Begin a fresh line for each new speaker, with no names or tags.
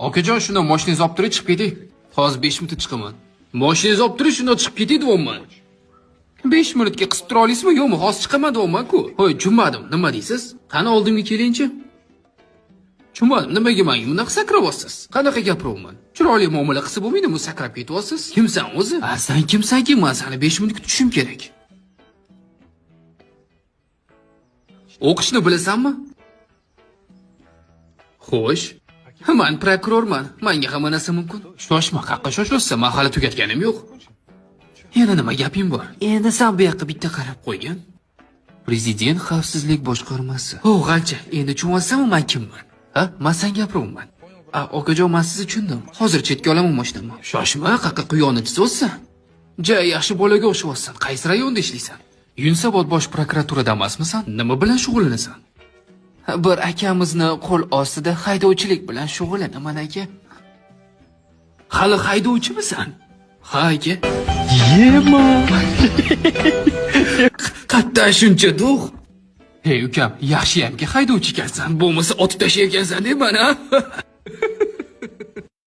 Okajon, shunda mashinangizni olib turib chiqib keting. Hozir 5 minutda chiqaman. Mashinangizni olib turib, shunda chiqib keting deyapman. 5 minutga qisib tura olasizmi yo'qmi? Hozir chiqaman deyapman-ku. Hoy, tushunmadim. Nima deysiz? Qani oldimga keling-chi. Tushunmadim. Nimaga menga bunaqa sakrayapsiz? Qanaqa gapiryapman? Chiroyli muomala qilsa bo'lmaydimi? Sakrab ketyapsiz. Kimsan o'zi? Sen kimsanki? Men seni 5 minut kutishim kerak. O'qishni bilasanmi? Xo'sh. Men prokurorman. Menga hamma narsa mumkin. Shoshma, qaqqa shoshlasan, men hali tugatganim yo'q. Yana nima gaping bor? Endi sen bu yoqqa bitta qarab qo'ygin. Prezident xavfsizlik boshqarmasi. G'alcha, endi tushunyapsanmi men kimman? Ha? Men senga gapiryapman. Okajon, men sizni tushundim. Hozir chetga olaman mashinamni. Shoshma, qaqqa quyonni chizasan. Yaxshi bolaga o'xshayapsan. Qaysi rayonda ishlaysan? Yunusobod bosh prokuraturada emasmisan? Nima bilan shug'ullanasan? Bir akamizni qo'l ostida haydovchilik bilan shug'ullanaman aka. Hali haydovchimisan? Ha aka.
Yema.
Qatta shuncha do'q. Hey ukam, yaxshiyamki haydovchi ekansan. Bo'lmasa otib tashlayotgansan deb mana.